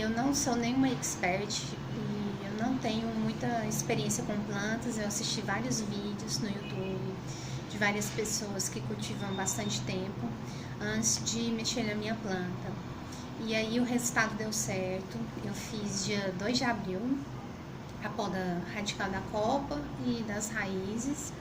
eu não sou nenhuma expert e eu não tenho muita experiência com plantas. Eu assisti vários vídeos no YouTube de várias pessoas que cultivam bastante tempo antes de mexer na minha planta. E aí o resultado deu certo. Eu fiz dia 2 de abril a poda radical da copa e das raízes.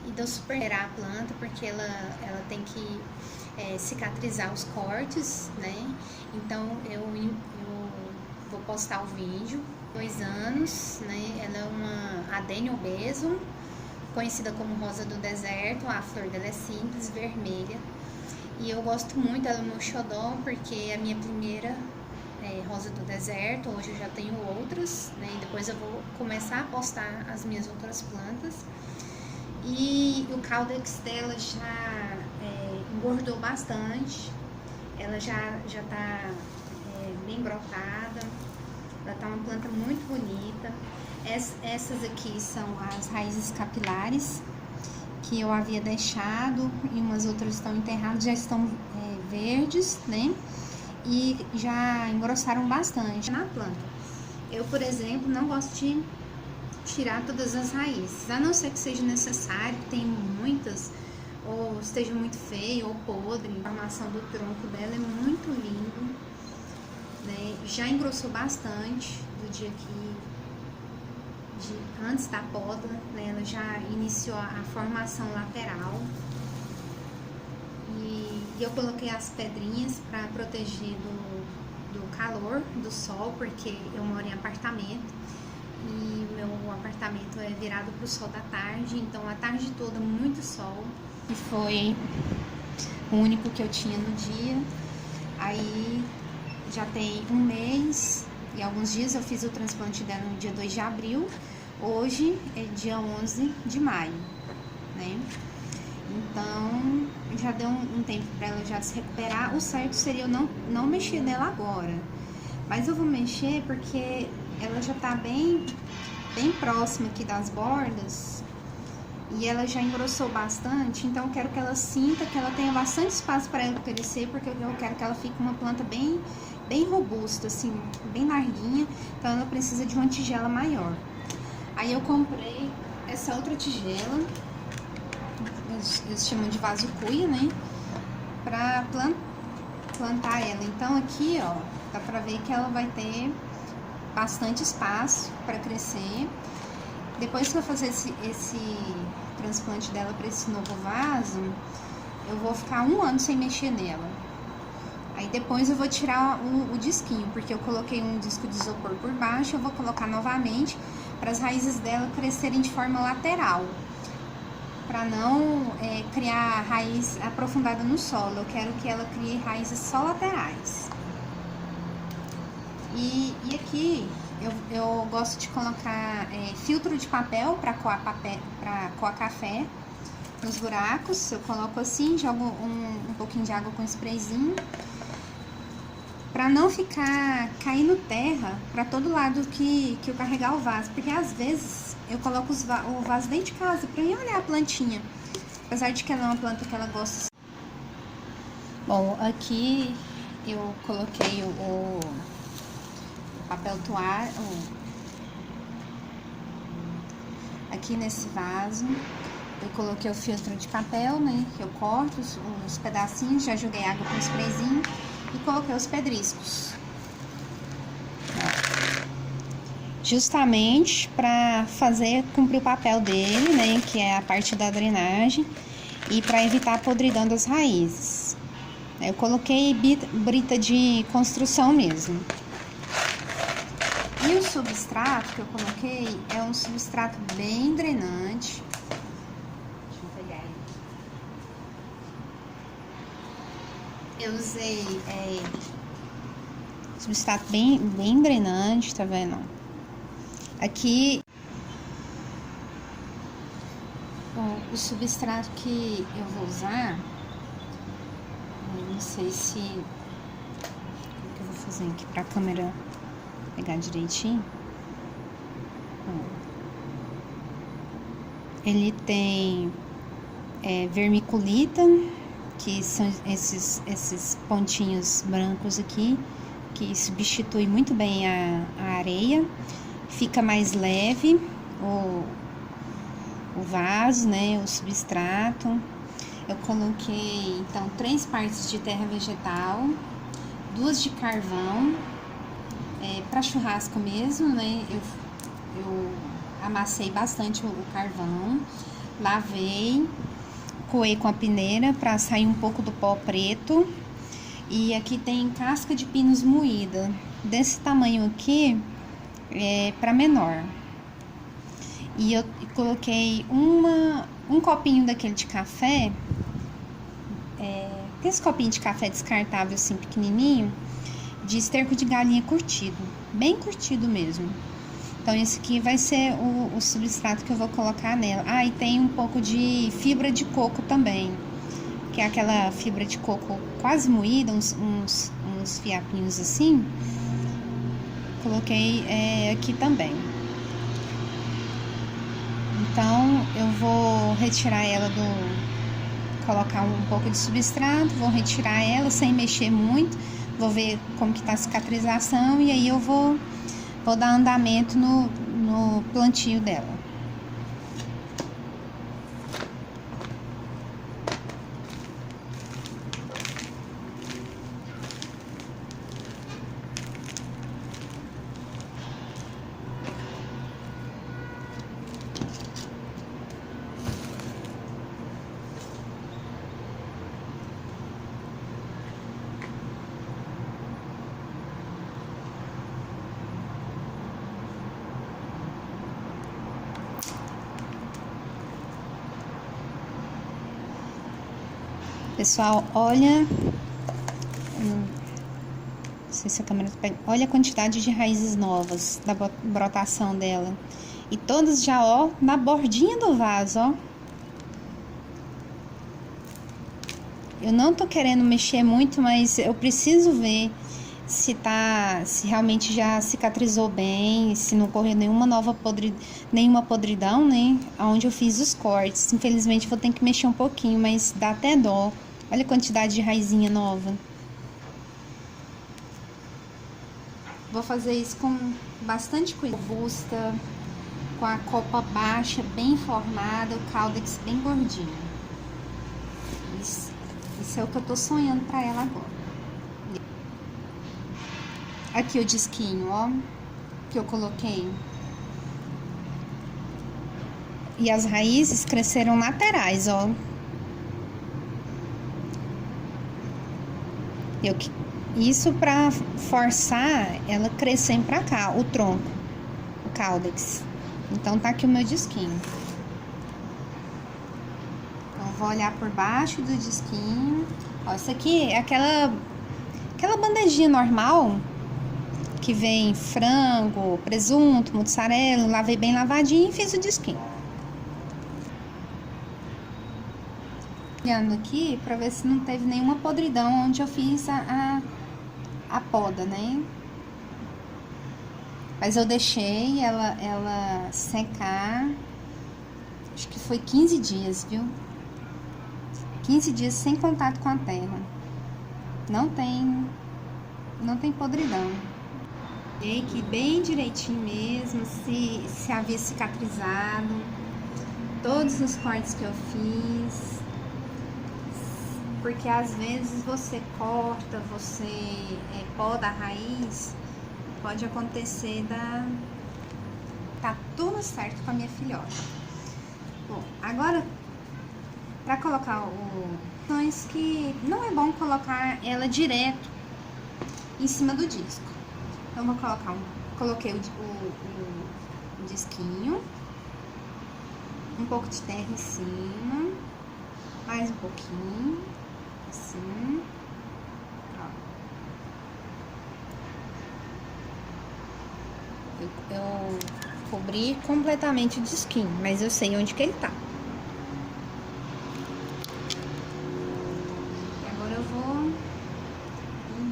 E deu super a planta porque ela tem que cicatrizar os cortes, né? Então eu vou postar o vídeo. 2 anos, né? Ela é uma Adenia obeso, conhecida como rosa do deserto. A flor dela é simples, vermelha. E eu gosto muito dela no xodó porque é a minha primeira rosa do deserto. Hoje eu já tenho outras, né? E depois eu vou começar a postar as minhas outras plantas. E o caudex dela já engordou bastante. Ela já tá bem brotada. Ela tá uma planta muito bonita. Essas aqui são as raízes capilares que eu havia deixado, e umas outras estão enterradas, já estão verdes, né? E já engrossaram bastante na planta. Eu, por exemplo, não gosto de tirar todas as raízes, a não ser que seja necessário, que tem muitas, ou esteja muito feio ou podre. A formação do tronco dela é muito lindo, né? Já engrossou bastante do dia antes da poda, né? Ela já iniciou a formação lateral. E eu coloquei as pedrinhas para proteger do calor, do sol, porque eu moro em apartamento e meu apartamento é virado para o sol da tarde, então a tarde toda muito sol. E foi o único que eu tinha no dia. Aí já tem um mês e alguns dias. Eu fiz o transplante dela no dia 2 de abril. Hoje é dia 11 de maio, né? Então já deu um tempo para ela já se recuperar. O certo seria eu não mexer nela agora, mas eu vou mexer porque ela já tá bem próxima aqui das bordas e ela já engrossou bastante. Então eu quero que ela sinta que ela tenha bastante espaço para ela crescer, porque eu quero que ela fique uma planta bem robusta, assim, bem larguinha. Então ela precisa de uma tigela maior. Aí eu comprei essa outra tigela, eles chamam de vaso cuia, né? Pra plantar ela. Então aqui, ó, dá pra ver que ela vai ter bastante espaço para crescer. Depois que eu fazer esse transplante dela para esse novo vaso, eu vou ficar 1 ano sem mexer nela. Aí depois eu vou tirar o disquinho, porque eu coloquei um disco de isopor por baixo. Eu vou colocar novamente para as raízes dela crescerem de forma lateral, para não criar raiz aprofundada no solo. Eu quero que ela crie raízes só laterais. E aqui eu gosto de colocar filtro de papel para coar café nos buracos. Eu coloco assim, jogo um pouquinho de água com sprayzinho, para não ficar caindo terra para todo lado que eu carregar o vaso, porque às vezes eu coloco o vaso dentro de casa para ir olhar a plantinha, apesar de que ela é uma planta que ela gosta. Bom, aqui eu coloquei o papel toalha aqui nesse vaso. Eu coloquei o filtro de papel, né? Eu corto os pedacinhos, já joguei água com sprayzinho e coloquei os pedriscos. Justamente para fazer cumprir o papel dele, né? Que é a parte da drenagem, e para evitar a podridão das raízes. Eu coloquei brita de construção mesmo. E o substrato que eu coloquei é um substrato bem drenante. Deixa eu pegar ele. Eu usei substrato bem drenante, tá vendo? Aqui, o substrato que eu vou usar, eu não sei se... Como que eu vou fazer aqui pra câmera pegar direitinho? Ele tem vermiculita, que são esses pontinhos brancos aqui, que substitui muito bem a areia, fica mais leve o vaso, né, o substrato. Eu coloquei, então, 3 partes de terra vegetal, 2 de carvão, para churrasco mesmo, né, eu amassei bastante o carvão, lavei, coei com a peneira para sair um pouco do pó preto. E aqui tem casca de pinos moída, desse tamanho aqui, para menor. E eu coloquei um copinho daquele de café, esse copinho de café descartável assim, pequenininho, de esterco de galinha curtido, bem curtido mesmo. Então esse aqui vai ser o substrato que eu vou colocar nela. Ah, e tem um pouco de fibra de coco também, que é aquela fibra de coco quase moída, uns fiapinhos assim. Coloquei aqui também. Então eu vou retirar ela colocar um pouco de substrato, vou retirar ela sem mexer muito, vou ver como que tá a cicatrização e aí eu vou dar andamento no plantio dela. Pessoal, olha, não sei se a câmera tá pegando, olha a quantidade de raízes novas da brotação dela. E todas já, ó, na bordinha do vaso, ó. Eu não tô querendo mexer muito, mas eu preciso ver se realmente já cicatrizou bem, se não correu nenhuma podridão, né? Onde eu fiz os cortes. Infelizmente vou ter que mexer um pouquinho, mas dá até dó. Olha a quantidade de raizinha nova. Vou fazer isso com bastante cuidado. Robusta, com a copa baixa, bem formada, o caudex bem gordinho. Isso é o que eu tô sonhando pra ela agora. Aqui o disquinho, ó, que eu coloquei. E as raízes cresceram laterais, ó. Isso pra forçar ela crescer pra cá, o tronco, o caudex. Então tá aqui o meu disquinho. Então vou olhar por baixo do disquinho. Ó, isso aqui é aquela bandejinha normal que vem frango, presunto, mussarela. Lavei bem lavadinho e fiz o disquinho. Olhando aqui pra ver se não teve nenhuma podridão onde eu fiz a poda, né? Mas eu deixei ela secar, acho que foi 15 dias, viu? 15 dias sem contato com a terra. Não tem podridão. Olhei aqui bem direitinho mesmo, se havia cicatrizado. Todos os cortes que eu fiz. Porque às vezes você corta, você poda a raiz, pode acontecer tá tudo certo com a minha filhota. Bom, agora para colocar que não é bom colocar ela direto em cima do disco. Então vou colocar coloquei o disquinho, um pouco de terra em cima, mais um pouquinho. Assim, ó. Eu cobri completamente o disquinho, mas eu sei onde que ele tá. E agora eu vou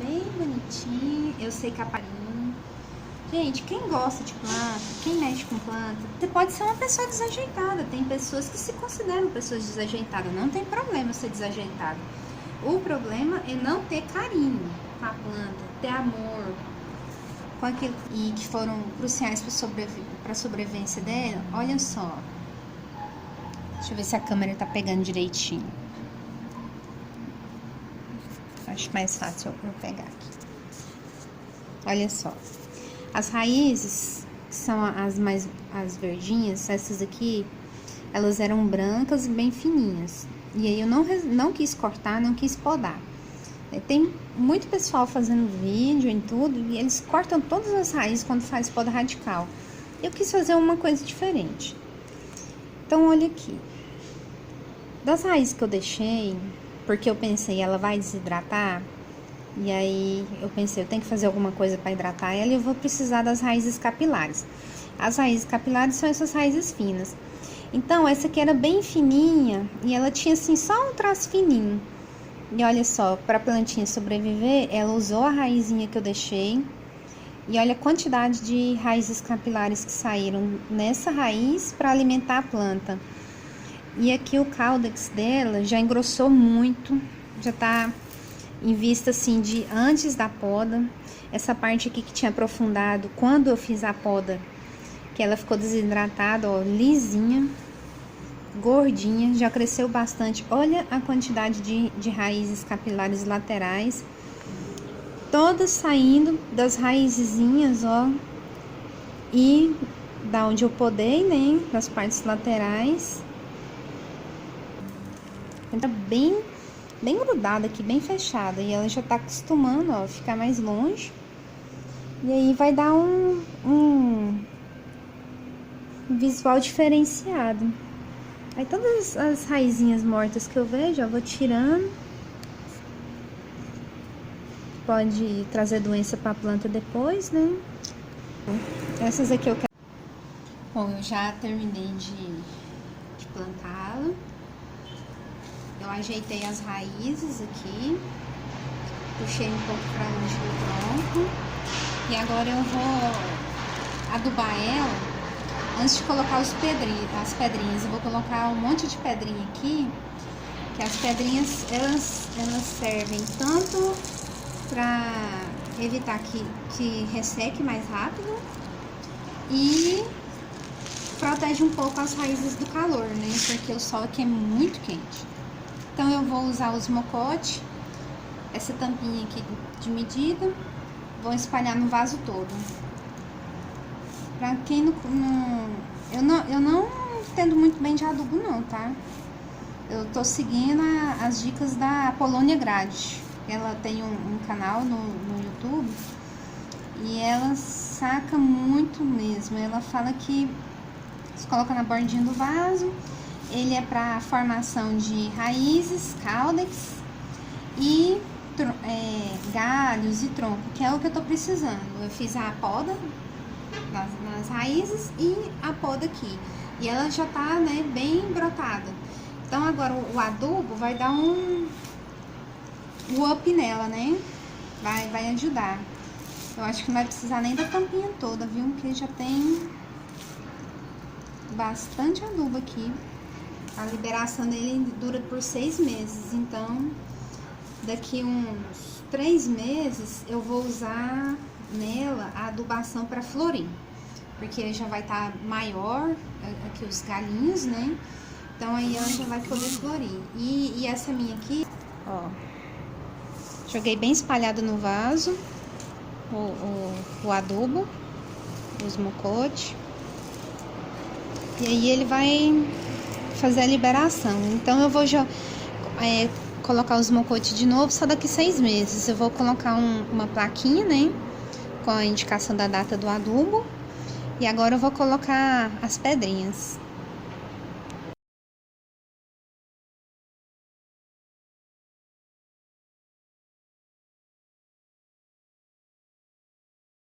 bem bonitinho. Eu sei que a palhinha. Gente, quem gosta de planta, quem mexe com planta, você pode ser uma pessoa desajeitada. Tem pessoas que se consideram pessoas desajeitadas. Não tem problema ser desajeitado. O problema é não ter carinho com a planta, ter amor com aquilo e que foram cruciais para a sobrevivência dela. Olha só. Deixa eu ver se a câmera tá pegando direitinho. Acho mais fácil eu pegar aqui. Olha só. As raízes, que são as verdinhas, essas aqui, elas eram brancas e bem fininhas. E aí eu não quis cortar, não quis podar. Tem muito pessoal fazendo vídeo em tudo e eles cortam todas as raízes quando faz poda radical. Eu quis fazer uma coisa diferente. Então, olha aqui. Das raízes que eu deixei, porque eu pensei, ela vai desidratar. E aí eu pensei, eu tenho que fazer alguma coisa para hidratar ela e eu vou precisar das raízes capilares. As raízes capilares são essas raízes finas. Então, essa aqui era bem fininha e ela tinha assim só um traço fininho. E olha só, para a plantinha sobreviver, ela usou a raizinha que eu deixei. E olha a quantidade de raízes capilares que saíram nessa raiz para alimentar a planta. E aqui o caudex dela já engrossou muito, já tá em vista assim de antes da poda. Essa parte aqui que tinha aprofundado quando eu fiz a poda, que ela ficou desidratada, ó, lisinha, gordinha, já cresceu bastante. Olha a quantidade de raízes capilares laterais, todas saindo das raizinhas, ó, e da onde eu podei, né, das partes laterais. Tá bem grudada aqui, bem fechada, e ela já tá acostumando, ó, ficar mais longe. E aí vai dar um visual diferenciado. Aí todas as raizinhas mortas que eu vejo, eu vou tirando. Pode trazer doença para a planta depois, né? Essas aqui eu quero. Bom, eu já terminei de plantá-la. Eu ajeitei as raízes aqui, puxei um pouco para longe do tronco. E agora eu vou adubar ela. Antes de colocar as pedrinhas, eu vou colocar um monte de pedrinha aqui, que as pedrinhas, elas servem tanto para evitar que resseque mais rápido e protege um pouco as raízes do calor, né? Porque o sol aqui é muito quente. Então eu vou usar os mocote, essa tampinha aqui de medida, vou espalhar no vaso todo. Pra quem eu não entendo muito bem de adubo não, tá? Eu tô seguindo as dicas da Polônia Grade. Ela tem um canal no YouTube e ela saca muito mesmo. Ela fala que você coloca na bordinha do vaso, ele é para formação de raízes, caudex e galhos e tronco, que é o que eu tô precisando. Eu fiz a poda nas raízes e a poda aqui. E ela já tá, né, bem brotada. Então agora o adubo vai dar um up nela, né? Vai ajudar. Eu acho que não vai precisar nem da tampinha toda, viu? Porque já tem bastante adubo aqui. A liberação dele dura por 6 meses. Então, daqui uns 3 meses eu vou usar nela a adubação para florir, porque já vai estar maior aqui os galinhos, né? Então aí ela já vai poder florir. E essa minha aqui, ó, joguei bem espalhado no vaso o adubo, os mocote, e aí ele vai fazer a liberação. Então eu vou colocar os mocote de novo só daqui 6 meses. Eu vou colocar uma plaquinha, né, com a indicação da data do adubo. E agora eu vou colocar as pedrinhas.